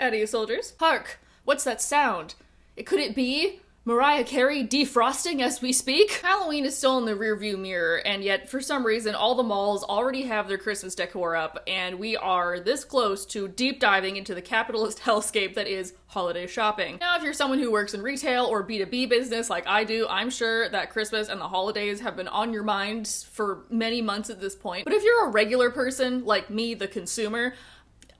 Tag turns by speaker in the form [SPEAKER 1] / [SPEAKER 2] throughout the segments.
[SPEAKER 1] Adios, soldiers. Hark! What's that sound? Could it be Mariah Carey defrosting as we speak? Halloween is still in the rearview mirror, and yet for some reason all the malls already have their Christmas decor up, and we are this close to deep diving into the capitalist hellscape that is holiday shopping. Now, if you're someone who works in retail or B2B business like I do, I'm sure that Christmas and the holidays have been on your mind for many months at this point. But if you're a regular person like me, the consumer,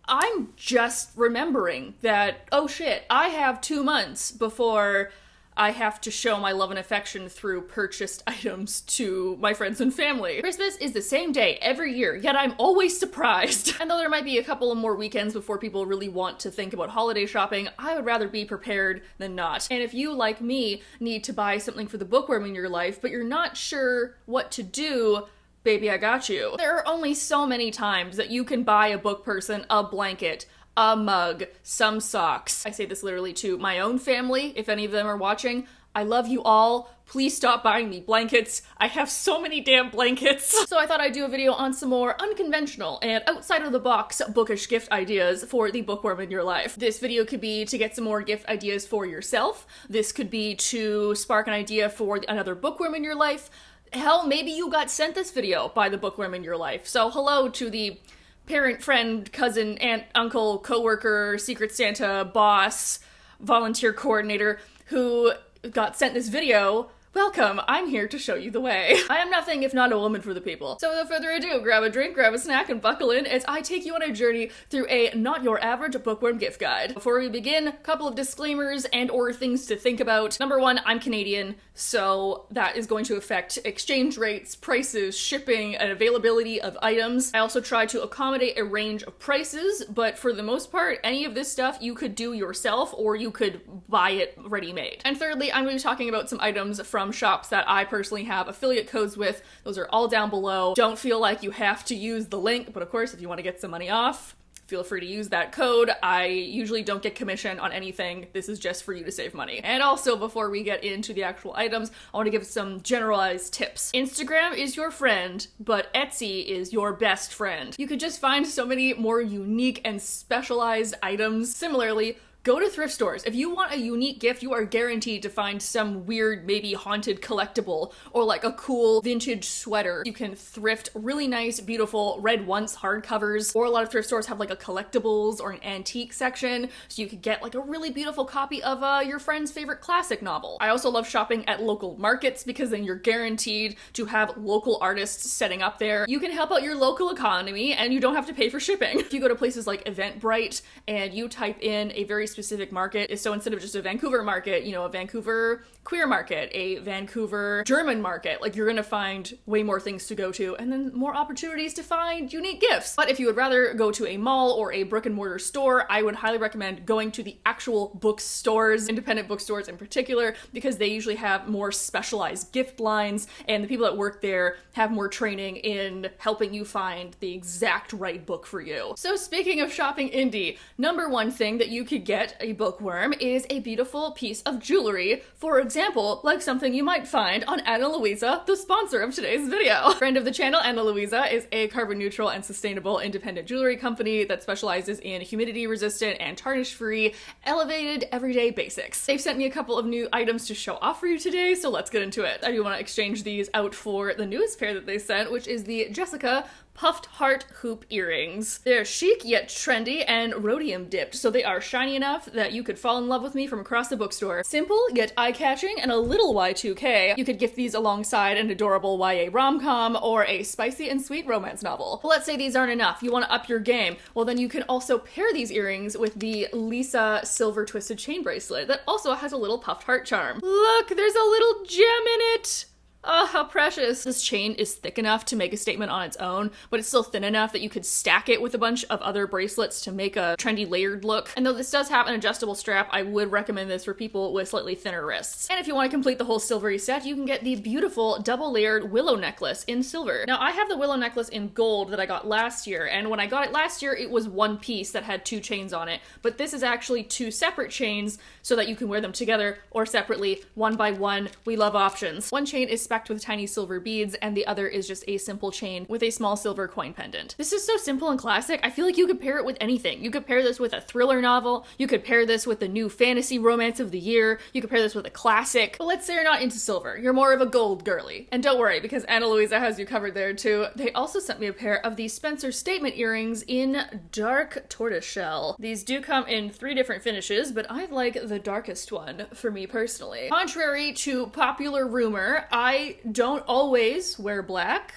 [SPEAKER 1] I'm just remembering that, oh shit, I have 2 months before I have to show my love and affection through purchased items to my friends and family. Christmas is the same day every year, yet I'm always surprised. And though there might be a couple of more weekends before people really want to think about holiday shopping, I would rather be prepared than not. And if you, like me, need to buy something for the bookworm in your life, but you're not sure what to do, baby, I got you. There are only so many times that you can buy a book person a blanket, a mug, some socks. I say this literally to my own family, if any of them are watching. I love you all. Please stop buying me blankets. I have so many damn blankets. So I thought I'd do a video on some more unconventional and outside of the box bookish gift ideas for the bookworm in your life. This video could be to get some more gift ideas for yourself. This could be to spark an idea for another bookworm in your life. Hell, maybe you got sent this video by the bookworm in your life. So hello to the parent, friend, cousin, aunt, uncle, coworker, secret Santa, boss, volunteer coordinator who got sent this video. Welcome, I'm here to show you the way. I am nothing if not a woman for the people. So without further ado, grab a drink, grab a snack, and buckle in as I take you on a journey through a not your average bookworm gift guide. Before we begin, a couple of disclaimers and or things to think about. Number one, I'm Canadian, so that is going to affect exchange rates, prices, shipping, and availability of items. I also try to accommodate a range of prices, but for the most part, any of this stuff you could do yourself or you could buy it ready-made. And thirdly, I'm going to be talking about some items from shops that I personally have affiliate codes with. Those are all down below. Don't feel like you have to use the link, but of course, if you want to get some money off, feel free to use that code. I usually don't get commission on anything. This is just for you to save money. And also, before we get into the actual items, I want to give some generalized tips. Instagram is your friend, but Etsy is your best friend. You could just find so many more unique and specialized items. Similarly, go to thrift stores. If you want a unique gift, you are guaranteed to find some weird, maybe haunted collectible or like a cool vintage sweater. You can thrift really nice, beautiful read once hardcovers, or a lot of thrift stores have like a collectibles or an antique section, so you could get like a really beautiful copy of your friend's favorite classic novel. I also love shopping at local markets because then you're guaranteed to have local artists setting up there. You can help out your local economy and you don't have to pay for shipping. If you go to places like Eventbrite and you type in a very specific market, so instead of just a Vancouver market, you know, a Vancouver queer market, a Vancouver German market, like you're gonna find way more things to go to and then more opportunities to find unique gifts. But if you would rather go to a mall or a brick and mortar store, I would highly recommend going to the actual bookstores, independent bookstores in particular, because they usually have more specialized gift lines and the people that work there have more training in helping you find the exact right book for you. So speaking of shopping indie, number one thing that you could get a bookworm is a beautiful piece of jewelry. For example, like something you might find on Ana Luisa, the sponsor of today's video. Friend of the channel, Ana Luisa is a carbon neutral and sustainable independent jewelry company that specializes in humidity resistant and tarnish free, elevated everyday basics. They've sent me a couple of new items to show off for you today, so let's get into it. I do want to exchange these out for the newest pair that they sent, which is the Jessica puffed heart hoop earrings. They're chic yet trendy and rhodium dipped, so they are shiny enough that you could fall in love with me from across the bookstore. Simple yet eye-catching and a little Y2K. You could gift these alongside an adorable YA rom-com or a spicy and sweet romance novel. But let's say these aren't enough. You want to up your game. Well, then you can also pair these earrings with the Lisa silver twisted chain bracelet that also has a little puffed heart charm. Look, there's a little gem in it! Oh, how precious. This chain is thick enough to make a statement on its own, but it's still thin enough that you could stack it with a bunch of other bracelets to make a trendy layered look. And though this does have an adjustable strap, I would recommend this for people with slightly thinner wrists. And if you want to complete the whole silvery set, you can get the beautiful double layered willow necklace in silver. Now, I have the willow necklace in gold that I got last year, and when I got it last year, it was one piece that had 2 chains on it, but this is actually 2 separate chains so that you can wear them together or separately, one by one. We love options. One chain is specked with tiny silver beads, and the other is just a simple chain with a small silver coin pendant. This is so simple and classic. I feel like you could pair it with anything. You could pair this with a thriller novel. You could pair this with the new fantasy romance of the year. You could pair this with a classic. But let's say you're not into silver. You're more of a gold girly. And don't worry, because Ana Luisa has you covered there too. They also sent me a pair of these Spencer Statement earrings in dark tortoiseshell. These do come in 3 different finishes, but I like the darkest one for me personally. Contrary to popular rumor, I don't always wear black.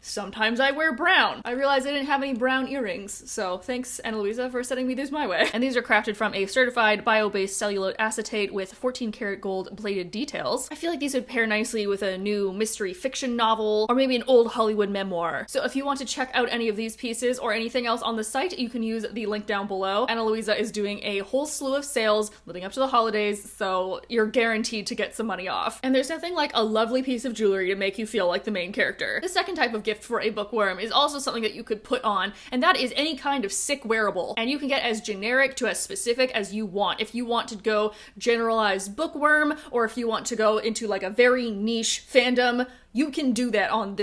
[SPEAKER 1] Sometimes I wear brown. I realized I didn't have any brown earrings, so thanks, Ana Luisa, for sending me these my way. And these are crafted from a certified bio-based cellulose acetate with 14 karat gold plated details. I feel like these would pair nicely with a new mystery fiction novel, or maybe an old Hollywood memoir. So if you want to check out any of these pieces or anything else on the site, you can use the link down below. Ana Luisa is doing a whole slew of sales leading up to the holidays, so you're guaranteed to get some money off. And there's nothing like a lovely piece of jewelry to make you feel like the main character. The second type of gift for a bookworm is also something that you could put on, and that is any kind of sick wearable. And you can get as generic to as specific as you want. If you want to go generalized bookworm, or if you want to go into like a very niche fandom, you can do that on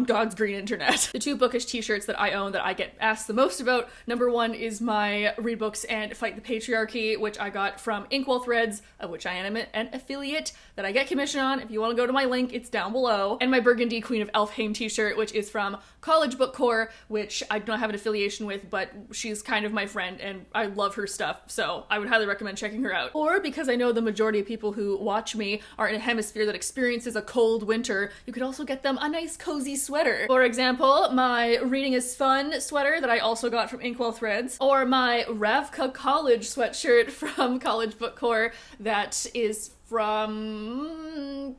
[SPEAKER 1] God's green internet. The 2 bookish t-shirts that I own that I get asked the most about, number 1 is my Read Books and Fight the Patriarchy, which I got from Inkwell Threads, of which I am an affiliate, that I get commission on. If you want to go to my link, it's down below. And my Burgundy Queen of Elfheim t-shirt, which is from College Book Corps, which I don't have an affiliation with, but she's kind of my friend and I love her stuff, so I would highly recommend checking her out. Or because I know the majority of people who watch me are in a hemisphere that experiences a cold winter, you could also get them a nice cozy sweater. For example, my Reading is Fun sweater that I also got from Inkwell Threads, or my Ravka College sweatshirt from College Book Corps that is from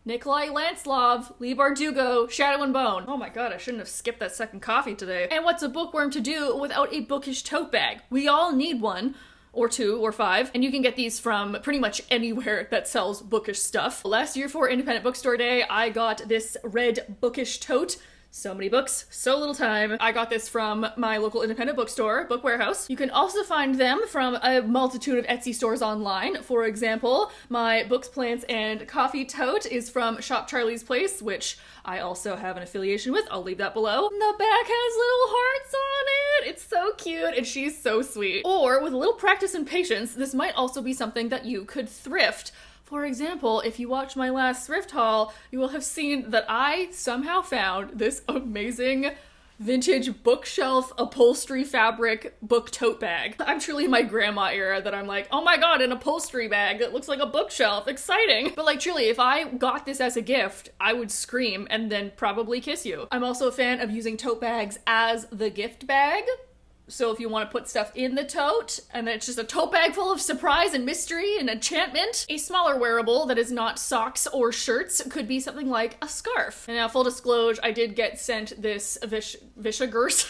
[SPEAKER 1] Nikolai Lanslov, Lee Bardugo, Shadow and Bone. Oh my god, I shouldn't have skipped that second coffee today. And what's a bookworm to do without a bookish tote bag? We all need one. Or 2, or 5, and you can get these from pretty much anywhere that sells bookish stuff. Last year for Independent Bookstore Day, I got this red bookish tote. So many books, so little time. I got this from my local independent bookstore, Book Warehouse. You can also find them from a multitude of Etsy stores online. For example, my Books, Plants, and Coffee tote is from Shop Charlie's Place, which I also have an affiliation with. I'll leave that below. The back has little hearts on it. It's so cute, and she's so sweet. Or, with a little practice and patience, this might also be something that you could thrift. For example, if you watched my last thrift haul, you will have seen that I somehow found this amazing vintage bookshelf upholstery fabric book tote bag. I'm truly in my grandma era that I'm like, oh my god, an upholstery bag that looks like a bookshelf, exciting. But like truly, if I got this as a gift, I would scream and then probably kiss you. I'm also a fan of using tote bags as the gift bag. So if you want to put stuff in the tote, and then it's just a tote bag full of surprise and mystery and enchantment. A smaller wearable that is not socks or shirts could be something like a scarf. And now, full disclosure, I did get sent this Grishaverse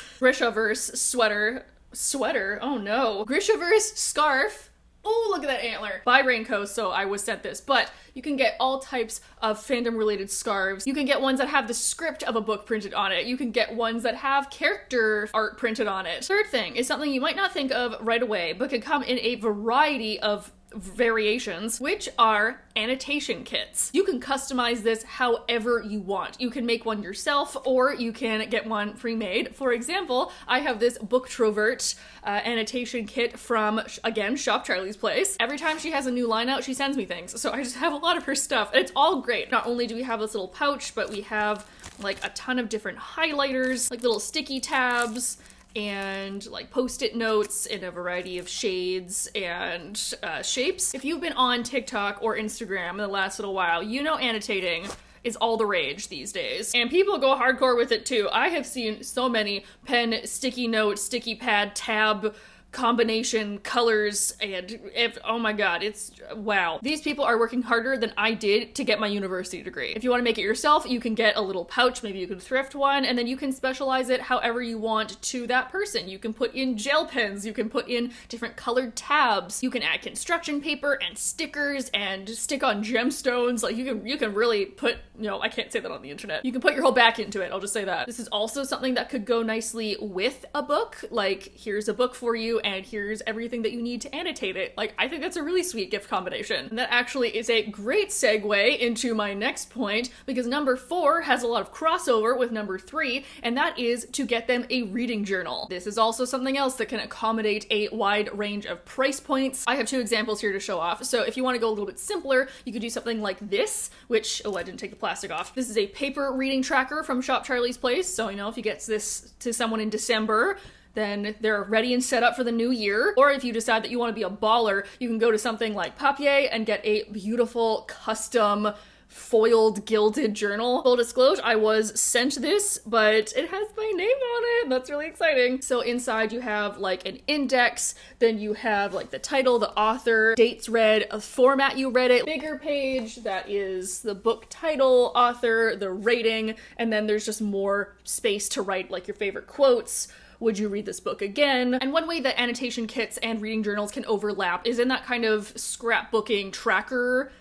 [SPEAKER 1] sweater, oh no. Grishaverse scarf. Oh, look at that antler. By Raincoast, so I was sent this. But you can get all types of fandom-related scarves. You can get ones that have the script of a book printed on it. You can get ones that have character art printed on it. Third thing is something you might not think of right away, but can come in a variety of variations, which are annotation kits. You can customize this however you want. You can make one yourself, or you can get one pre-made. For example, I have this Booktrovert annotation kit from, again, Shop Charlie's Place. Every time she has a new line out, she sends me things. So I just have a lot of her stuff. And it's all great. Not only do we have this little pouch, but we have like a ton of different highlighters, like little sticky tabs, and like post-it notes in a variety of shades and shapes. If you've been on TikTok or Instagram in the last little while, you know annotating is all the rage these days. And people go hardcore with it too. I have seen so many pen, sticky note, sticky pad, tab, combination colors, and oh my god, it's wow. These people are working harder than I did to get my university degree. If you want to make it yourself, you can get a little pouch, maybe you can thrift one, and then you can specialize it however you want to that person. You can put in gel pens, you can put in different colored tabs, you can add construction paper and stickers and stick on gemstones. Like you can really put, I can't say that on the internet. You can put your whole back into it, I'll just say that. This is also something that could go nicely with a book. Like, here's a book for you, and here's everything that you need to annotate it. Like, I think that's a really sweet gift combination. And that actually is a great segue into my next point, because number 4 has a lot of crossover with number 3, and that is to get them a reading journal. This is also something else that can accommodate a wide range of price points. I have 2 examples here to show off. So if you want to go a little bit simpler, you could do something like this, which, oh, I didn't take the plastic off. This is a paper reading tracker from Shop Charlie's Place. So, you know, if you get this to someone in December, then they're ready and set up for the new year. Or if you decide that you want to be a baller, you can go to something like Papier and get a beautiful custom foiled gilded journal. Full disclosure, I was sent this, but it has my name on it. That's really exciting. So inside you have like an index, then you have like the title, the author, dates read, a format you read it, bigger page that is the book title, author, the rating, and then there's just more space to write like your favorite quotes. Would you read this book again? And one way that annotation kits and reading journals can overlap is in that kind of scrapbooking tracker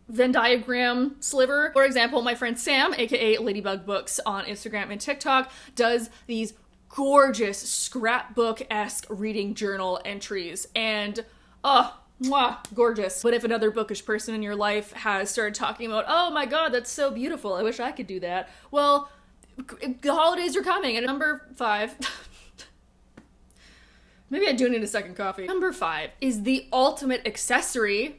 [SPEAKER 1] Venn diagram sliver. For example, my friend Sam, aka Ladybug Books on Instagram and TikTok, does these gorgeous scrapbook-esque reading journal entries, and mwah, gorgeous. But if another bookish person in your life has started talking about, oh my god, that's so beautiful, I wish I could do that, well, the holidays are coming. And number 5, maybe I do need a second coffee. Number 5 is the ultimate accessory.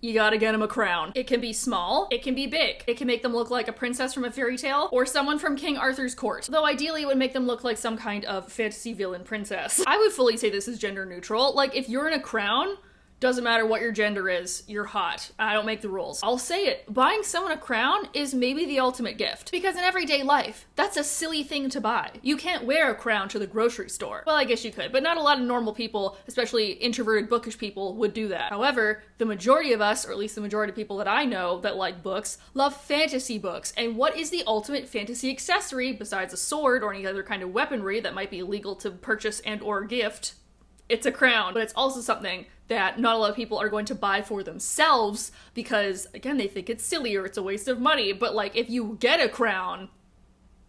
[SPEAKER 1] You gotta get them a crown. It can be small, it can be big. It can make them look like a princess from a fairy tale or someone from King Arthur's court. Though ideally it would make them look like some kind of fantasy villain princess. I would fully say this is gender neutral. Like, if you're in a crown, doesn't matter what your gender is, you're hot. I don't make the rules. I'll say it, buying someone a crown is maybe the ultimate gift. Because in everyday life, that's a silly thing to buy. You can't wear a crown to the grocery store. Well, I guess you could, but not a lot of normal people, especially introverted bookish people, would do that. However, the majority of us, or at least the majority of people that I know that like books, love fantasy books. And what is the ultimate fantasy accessory besides a sword or any other kind of weaponry that might be illegal to purchase and or gift? It's a crown, but it's also something that not a lot of people are going to buy for themselves because, again, they think it's silly or it's a waste of money. But, like, if you get a crown,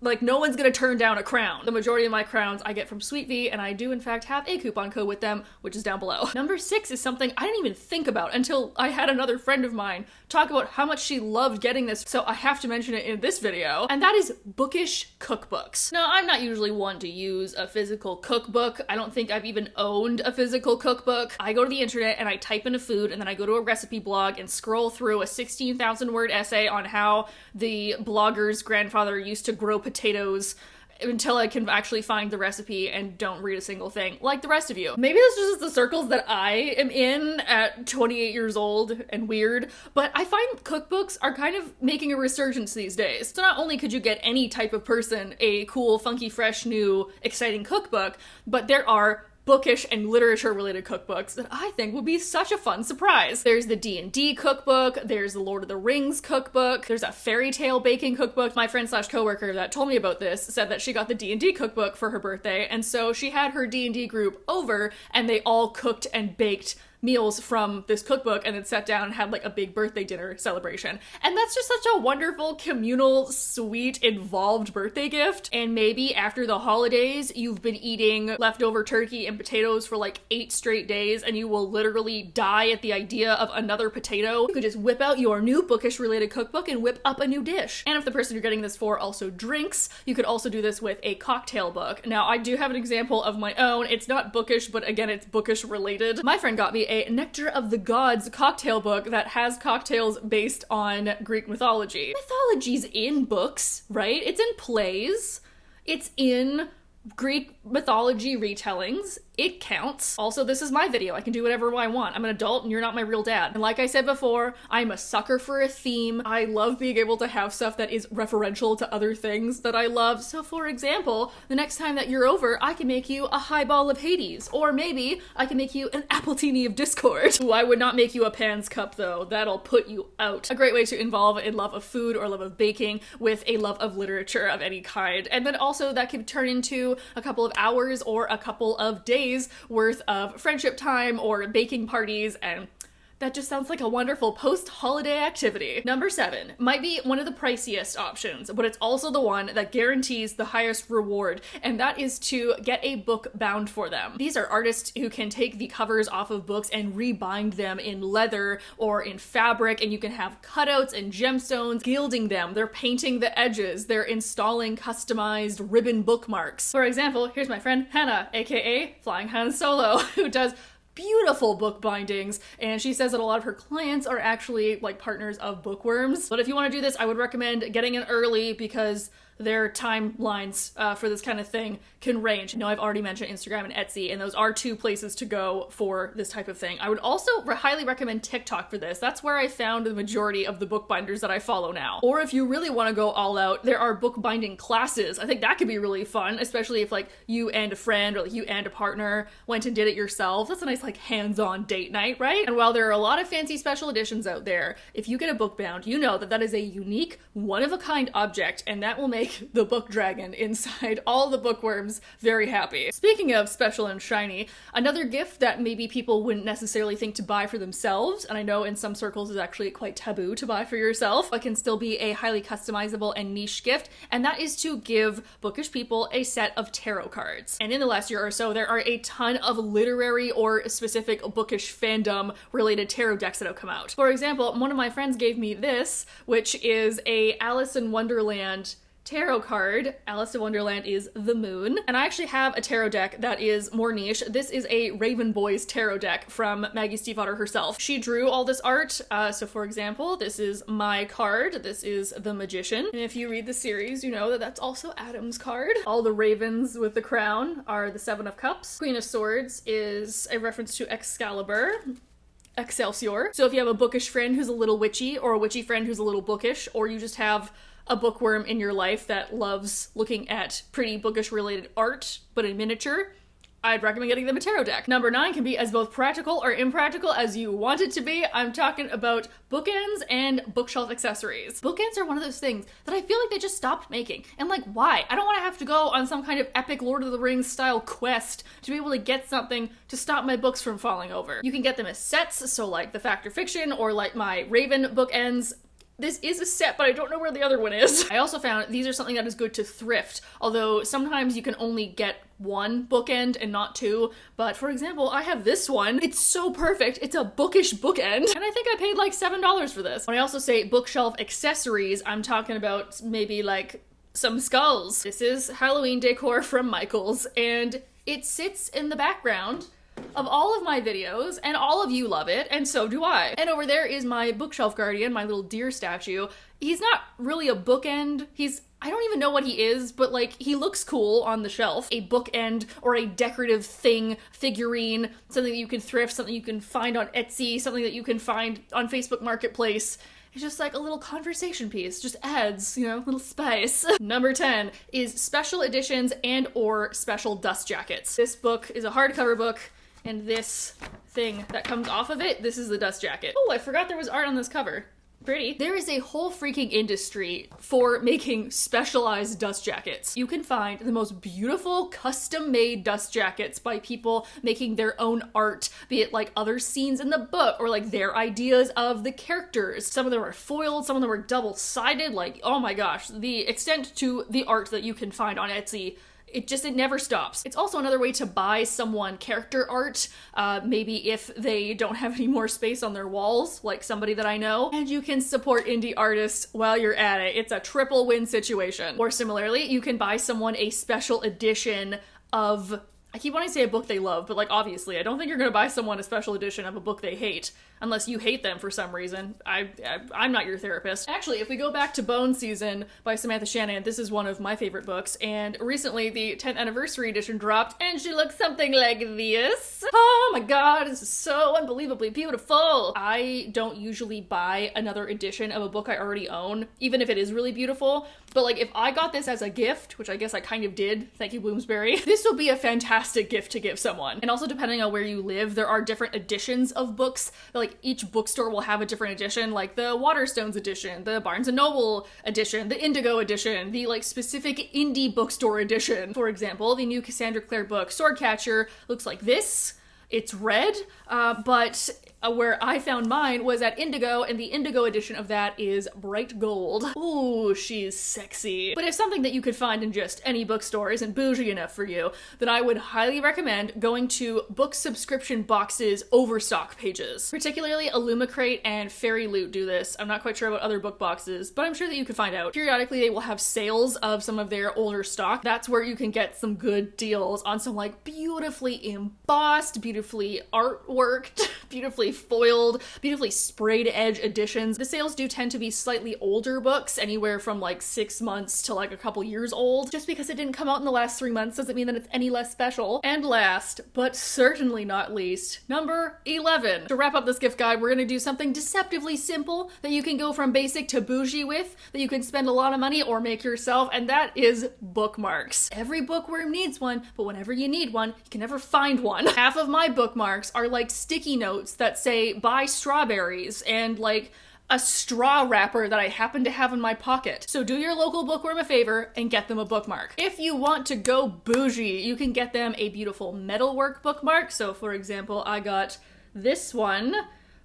[SPEAKER 1] like, no one's gonna turn down a crown. The majority of my crowns I get from Sweet V, and I do in fact have a coupon code with them, which is down below. Number 6 is something I didn't even think about until I had another friend of mine talk about how much she loved getting this, so I have to mention it in this video, and that is bookish cookbooks. Now, I'm not usually one to use a physical cookbook. I don't think I've even owned a physical cookbook. I go to the internet and I type in a food, and then I go to a recipe blog and scroll through a 16,000 word essay on how the blogger's grandfather used to grow potatoes until I can actually find the recipe and don't read a single thing, like the rest of you. Maybe this is just the circles that I am in at 28 years old and weird, but I find cookbooks are kind of making a resurgence these days. So not only could you get any type of person a cool, funky, fresh, new, exciting cookbook, but there are bookish and literature-related cookbooks that I think would be such a fun surprise. There's the D&D cookbook, there's the Lord of the Rings cookbook, there's a fairy tale baking cookbook. My friend slash coworker that told me about this said that she got the D&D cookbook for her birthday, and so she had her D&D group over, and they all cooked and baked meals from this cookbook and then sat down and had like a big birthday dinner celebration. And that's just such a wonderful, communal, sweet, involved birthday gift. And maybe after the holidays, you've been eating leftover turkey and potatoes for like 8 straight days and you will literally die at the idea of another potato. You could just whip out your new bookish related cookbook and whip up a new dish. And if the person you're getting this for also drinks, you could also do this with a cocktail book. Now, I do have an example of my own. It's not bookish, but again, it's bookish related. My friend got me a Nectar of the Gods cocktail book that has cocktails based on Greek mythology. Mythology's in books, right? It's in plays. It's in Greek mythology retellings. It counts. Also, this is my video. I can do whatever I want. I'm an adult and you're not my real dad. And like I said before, I'm a sucker for a theme. I love being able to have stuff that is referential to other things that I love. So for example, the next time that you're over, I can make you a highball of Hades. Or maybe I can make you an appletini of Discord. Ooh, I would not make you a Pan's Cup though. That'll put you out. A great way to involve a love of food or love of baking with a love of literature of any kind. And then also that could turn into a couple of hours or a couple of days worth of friendship time or baking parties, and That just sounds like a wonderful post-holiday activity. Number 7 might be one of the priciest options, but it's also the one that guarantees the highest reward, and that is to get a book bound for them. These are artists who can take the covers off of books and rebind them in leather or in fabric, and you can have cutouts and gemstones gilding them. They're painting the edges. They're installing customized ribbon bookmarks. For example, here's my friend Hauna, aka Flying Han Solo, who does beautiful book bindings, and she says that a lot of her clients are actually like partners of Bookworms. But if you want to do this, I would recommend getting in early because their timelines for this kind of thing can range. I know I've already mentioned Instagram and Etsy, and those are 2 places to go for this type of thing. I would also highly recommend TikTok for this. That's where I found the majority of the bookbinders that I follow now. Or if you really want to go all out, there are bookbinding classes. I think that could be really fun, especially if like you and a friend or like you and a partner went and did it yourself. That's a nice like hands-on date night, right? And while there are a lot of fancy special editions out there, if you get a book bound, you know that that is a unique, one-of-a-kind object, and that will make the book dragon inside all the bookworms very happy. Speaking of special and shiny, another gift that maybe people wouldn't necessarily think to buy for themselves, and I know in some circles is actually quite taboo to buy for yourself, but can still be a highly customizable and niche gift, and that is to give bookish people a set of tarot cards. And in the last year or so, there are a ton of literary or specific bookish fandom related tarot decks that have come out. For example, one of my friends gave me this, which is a Alice in Wonderland tarot card. Alice in Wonderland is the moon. And I actually have a tarot deck that is more niche. This is a Raven Boys tarot deck from Maggie Stiefvater herself. She drew all this art. So for example, this is my card. This is the Magician. And if you read the series, you know that that's also Adam's card. All the ravens with the crown are the 7 of Cups. Queen of Swords is a reference to Excalibur. Excelsior. So if you have a bookish friend who's a little witchy, or a witchy friend who's a little bookish, or you just have a bookworm in your life that loves looking at pretty bookish related art, but in miniature, I'd recommend getting them a tarot deck. Number 9 can be as both practical or impractical as you want it to be. I'm talking about bookends and bookshelf accessories. Bookends are one of those things that I feel like they just stopped making. And like, why? I don't want to have to go on some kind of epic Lord of the Rings style quest to be able to get something to stop my books from falling over. You can get them as sets, so like the Fact or Fiction or like my Raven bookends. This is a set, but I don't know where the other one is. I also found these are something that is good to thrift, although sometimes you can only get one bookend and not 2. But for example, I have this one. It's so perfect. It's a bookish bookend. And I think I paid like $7 for this. When I also say bookshelf accessories, I'm talking about maybe like some skulls. This is Halloween decor from Michaels, and it sits in the background of all of my videos, and all of you love it, and so do I. And over there is my bookshelf guardian, my little deer statue. He's not really a bookend. I don't even know what he is, but like, he looks cool on the shelf. A bookend or a decorative thing, figurine, something that you can thrift, something you can find on Etsy, something that you can find on Facebook Marketplace. It's just like a little conversation piece, just adds, you know, a little spice. Number 10 is special editions and or special dust jackets. This book is a hardcover book, and this thing that comes off of it, this is the dust jacket. Oh, I forgot there was art on this cover. Pretty. There is a whole freaking industry for making specialized dust jackets. You can find the most beautiful custom-made dust jackets by people making their own art, be it like other scenes in the book or like their ideas of the characters. Some of them are foiled, some of them are double-sided. Like, oh my gosh, the extent to the art that you can find on Etsy, it never stops. It's also another way to buy someone character art, maybe if they don't have any more space on their walls, like somebody that I know, and you can support indie artists while you're at it. It's a triple win situation. Or similarly, you can buy someone a special edition of, I keep wanting to say a book they love, but like obviously I don't think you're gonna buy someone a special edition of a book they hate, unless you hate them for some reason. I'm not your therapist. Actually, if we go back to Bone Season by Samantha Shannon, this is one of my favorite books, and recently the 10th anniversary edition dropped, and she looks something like this. Oh my god, this is so unbelievably beautiful! I don't usually buy another edition of a book I already own, even if it is really beautiful, but like if I got this as a gift, which I guess I kind of did, thank you Bloomsbury, this would be a fantastic gift to give someone. And also depending on where you live, there are different editions of books that like each bookstore will have a different edition, like the Waterstones edition, the Barnes & Noble edition, the Indigo edition, the like specific indie bookstore edition. For example, the new Cassandra Clare book, Swordcatcher, looks like this. it's red, but where I found mine was at Indigo, and the Indigo edition of that is bright gold. Ooh, she's sexy. But if something that you could find in just any bookstore isn't bougie enough for you, then I would highly recommend going to book subscription boxes overstock pages. Particularly Illumicrate and Fairy Loot do this. I'm not quite sure about other book boxes, but I'm sure that you can find out. Periodically, they will have sales of some of their older stock. That's where you can get some good deals on some like beautifully embossed, beautifully artworked, beautifully foiled, beautifully sprayed edge editions. The sales do tend to be slightly older books, anywhere from like 6 months to like a couple years old. Just because it didn't come out in the last 3 months doesn't mean that it's any less special. And last, but certainly not least, number 11. To wrap up this gift guide, we're gonna do something deceptively simple that you can go from basic to bougie with, that you can spend a lot of money or make yourself, and that is bookmarks. Every bookworm needs one, but whenever you need one, you can never find one. Half of my bookmarks are like sticky notes that say buy strawberries and like a straw wrapper that I happen to have in my pocket. So do your local bookworm a favor and get them a bookmark. If you want to go bougie, you can get them a beautiful metalwork bookmark. So for example, I got this one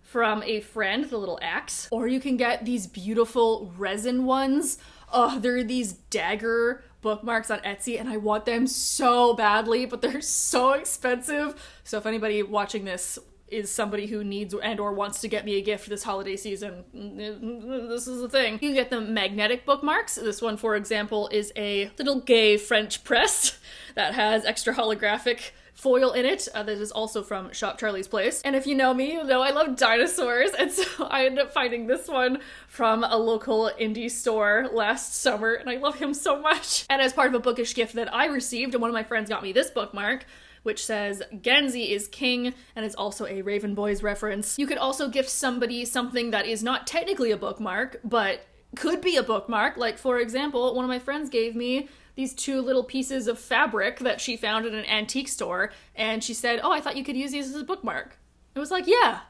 [SPEAKER 1] from a friend, the little axe. Or you can get these beautiful resin ones. Oh, they're these dagger bookmarks on Etsy, and I want them so badly, but they're so expensive. So if anybody watching this is somebody who needs and or wants to get me a gift this holiday season, this is the thing. You can get them magnetic bookmarks. This one, for example, is a little gay French press that has extra holographic foil in it. That is also from Shop Charlie's Place. And if you know me, you know I love dinosaurs, and so I ended up finding this one from a local indie store last summer, and I love him so much. And as part of a bookish gift that I received, and one of my friends got me this bookmark, which says Genzi is king, and is also a Raven Boys reference. You could also gift somebody something that is not technically a bookmark, but could be a bookmark. Like, for example, one of my friends gave me these 2 little pieces of fabric that she found at an antique store, and she said, oh, I thought you could use these as a bookmark. I was like, yeah,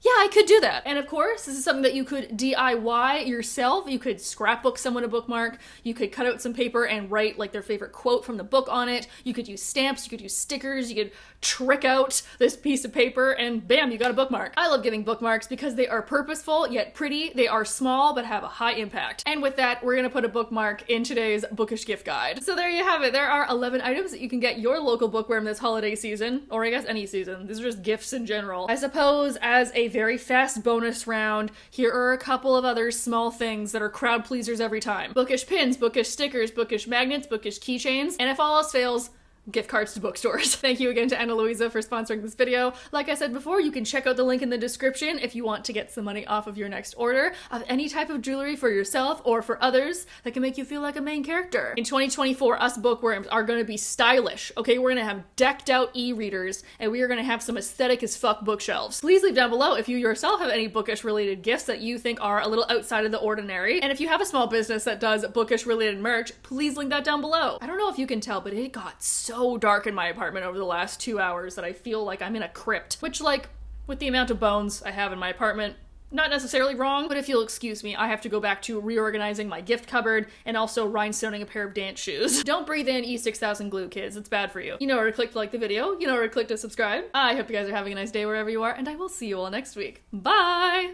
[SPEAKER 1] I could do that. And of course, this is something that you could DIY yourself. You could scrapbook someone a bookmark. You could cut out some paper and write like their favorite quote from the book on it. You could use stamps, you could use stickers, you could trick out this piece of paper, and bam, you got a bookmark. I love giving bookmarks because they are purposeful yet pretty. They are small but have a high impact. And with that, we're gonna put a bookmark in today's bookish gift guide. So there you have it. There are 11 items that you can get your local bookworm this holiday season, or I guess any season. These are just gifts in general. I suppose as a very fast bonus round, here are a couple of other small things that are crowd pleasers every time. Bookish pins, bookish stickers, bookish magnets, bookish keychains, and if all else fails, gift cards to bookstores. Thank you again to Ana Luisa for sponsoring this video. Like I said before, you can check out the link in the description if you want to get some money off of your next order of any type of jewelry for yourself or for others that can make you feel like a main character. In 2024, us bookworms are going to be stylish, okay? We're going to have decked out e-readers, and we are going to have some aesthetic as fuck bookshelves. Please leave down below if you yourself have any bookish related gifts that you think are a little outside of the ordinary. And if you have a small business that does bookish related merch, please link that down below. I don't know if you can tell, but it got so dark in my apartment over the last 2 hours that I feel like I'm in a crypt, which, like, with the amount of bones I have in my apartment, not necessarily wrong, but if you'll excuse me, I have to go back to reorganizing my gift cupboard and also rhinestoning a pair of dance shoes. Don't breathe in E6000 glue, kids. It's bad for you. You know where to click to like the video. You know where to click to subscribe. I hope you guys are having a nice day wherever you are, and I will see you all next week. Bye!